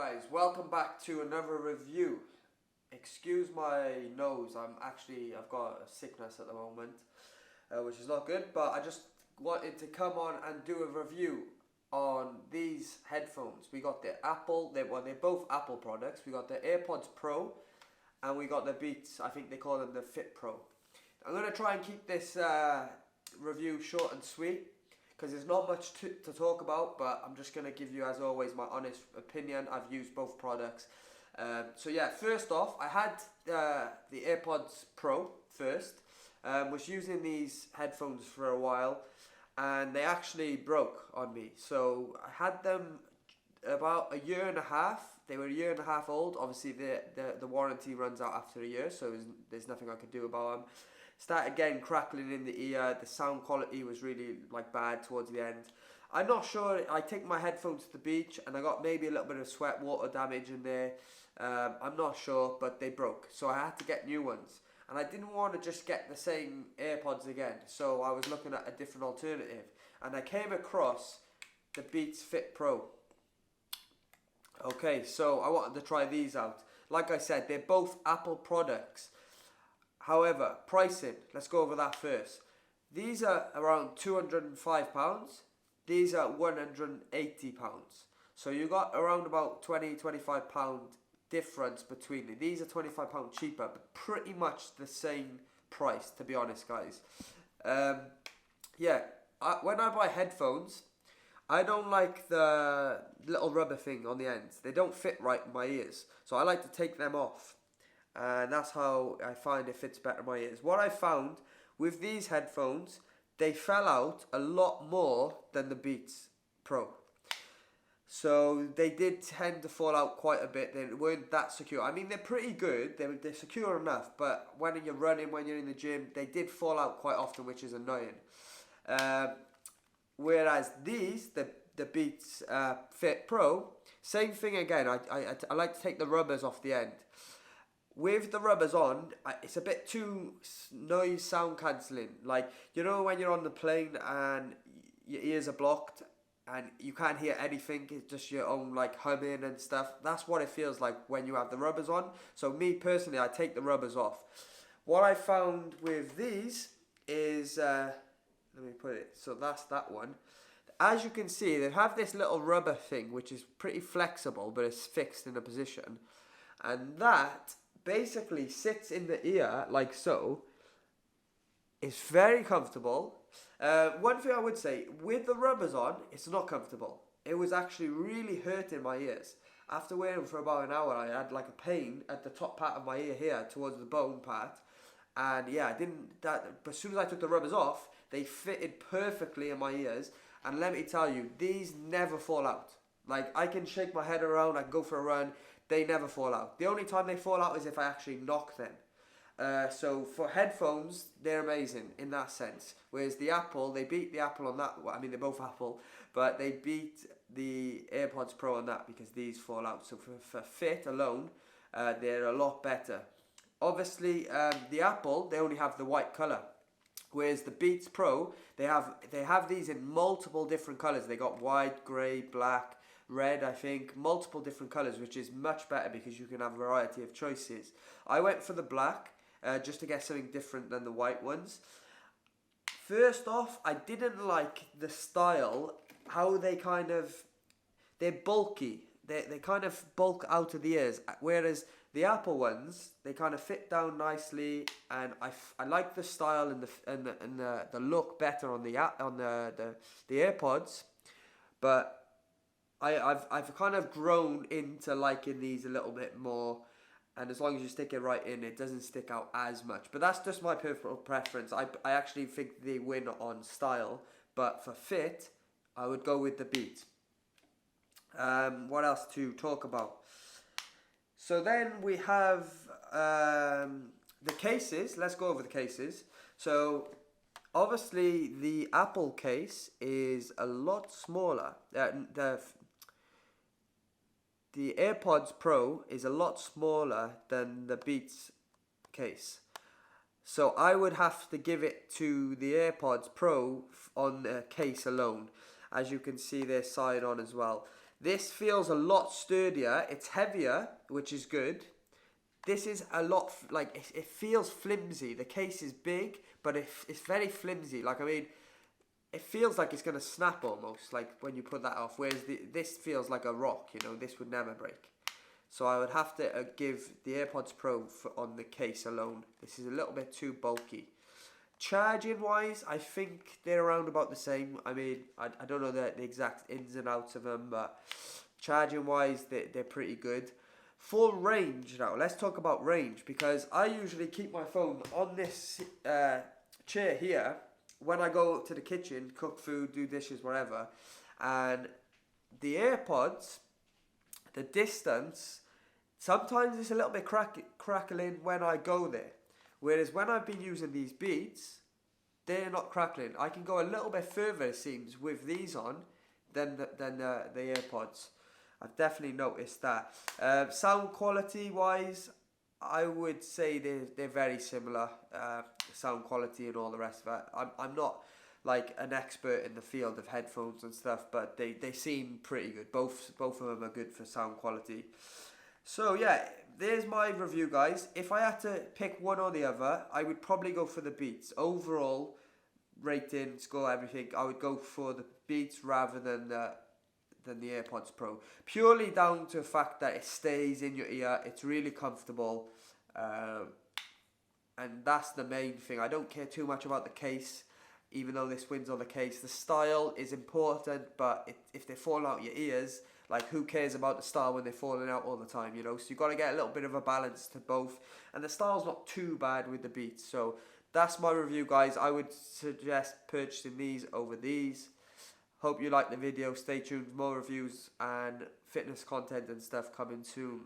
guys, welcome back to another review. Excuse my nose, I've got a sickness at the moment, which is not good, but I just wanted to come on and do a review on these headphones. We got the Apple, they're both Apple products. We got the AirPods Pro and we got the Beats, I think they call them the Fit Pro. I'm going to try and keep this review short and sweet, because there's not much to talk about, but I'm just going to give you, as always, my honest opinion. I've used both products. So yeah, first off, I had the AirPods Pro first. Was using these headphones for a while, and they actually broke on me. So I had them about a year and a half. They were a year and a half old. Obviously, the warranty runs out after a year, so there's nothing I could do about them. Started getting crackling in the ear. The sound quality was really bad towards the end. I'm not sure. I take my headphones to the beach and I got maybe a little bit of sweat water damage in there. I'm not sure, but they broke, so I had to get new ones. And I didn't want to just get the same AirPods again, so I was looking at a different alternative. And I came across the Beats Fit Pro. Okay, so I wanted to try these out. Like I said, they're both Apple products. However, pricing, let's go over that first. These are around £205. These are £180. So you got around about £20-25 difference between them. These are £25 cheaper, but pretty much the same price, to be honest, guys. When I buy headphones, I don't like the little rubber thing on the ends. They don't fit right in my ears, so I like to take them off. And that's how I find it fits better in my ears. What I found with these headphones, they fell out a lot more than the Beats Pro. So they did tend to fall out quite a bit. They weren't that secure. I mean, they're pretty good. They're secure enough. But when you're running, when you're in the gym, they did fall out quite often, which is annoying. Whereas these, the Beats Fit Pro, same thing again. I like to take the rubbers off the end. With the rubbers on, it's a bit too noise sound cancelling. Like, you know when you're on the plane and your ears are blocked and you can't hear anything, it's just your own humming and stuff. That's what it feels like when you have the rubbers on. So me personally, I take the rubbers off. What I found with these is, let me put it, so that's that one. As you can see, they have this little rubber thing which is pretty flexible, but it's fixed in a position. And that basically sits in the ear like so. It's very comfortable. One thing I would say, with the rubbers on, it's not comfortable. It was actually really hurting my ears. After wearing them for about an hour, I had a pain at the top part of my ear here towards the bone part. And yeah, but as soon as I took the rubbers off, they fitted perfectly in my ears. And let me tell you, these never fall out. I can shake my head around, I can go for a run. They never fall out. The only time they fall out is if I actually knock them. So for headphones, they're amazing in that sense. Whereas the Apple, they beat the Apple on that. Well, I mean, they're both Apple, but they beat the AirPods Pro on that because these fall out. So for fit alone, they're a lot better. Obviously, the Apple, they only have the white colour. Whereas the Beats Pro, they have these in multiple different colours. They got white, grey, black, red, I think, multiple different colours, which is much better because you can have a variety of choices. I went for the black, just to get something different than the white ones. First off, I didn't like the style, how they're bulky. They kind of bulk out of the ears, whereas the Apple ones, they kind of fit down nicely, and I like the style and the look better on the AirPods, but I've kind of grown into liking these a little bit more, and as long as you stick it right in, it doesn't stick out as much. But that's just my personal preference. I actually think they win on style, but for fit, I would go with the Beats. What else to talk about? So then we have the cases. Let's go over the cases. So obviously the Apple case is a lot smaller. The AirPods Pro is a lot smaller than the Beats case. So I would have to give it to the AirPods Pro on the case alone. As you can see, they're side on as well. This feels a lot sturdier. It's heavier, which is good. This is a lot, like, it feels flimsy. The case is big, but it's very flimsy. Like, I mean, it feels like it's going to snap almost, like when you put that off. Whereas this feels like a rock, you know, this would never break. So I would have to give the AirPods Pro on the case alone. This is a little bit too bulky. Charging wise, I think they're around about the same. I mean, I don't know the exact ins and outs of them, but charging wise, they're pretty good. Full range now. Let's talk about range, because I usually keep my phone on this chair here when I go to the kitchen, cook food, do dishes, whatever. And the AirPods, the distance, sometimes it's a little bit crackling when I go there. Whereas when I've been using these Beats, they're not crackling. I can go a little bit further, it seems, with these on than the AirPods. I've definitely noticed that. Sound quality wise, I would say they're very similar. Sound quality and all the rest of it. I'm not like an expert in the field of headphones and stuff, but they seem pretty good. Both of them are good for sound quality. So yeah, there's my review, guys. If I had to pick one or the other, I would probably go for the Beats. Overall rating, score, everything, I would go for the Beats rather than the AirPods Pro. Purely down to the fact that it stays in your ear. It's really comfortable. And that's the main thing. I don't care too much about the case, even though this wins on the case. The style is important, but if they fall out your ears, like, who cares about the style when they're falling out all the time, you know? So you've got to get a little bit of a balance to both. And the style's not too bad with the Beats. So that's my review, guys. I would suggest purchasing these over these. Hope you liked the video. Stay tuned for more reviews and fitness content and stuff coming soon.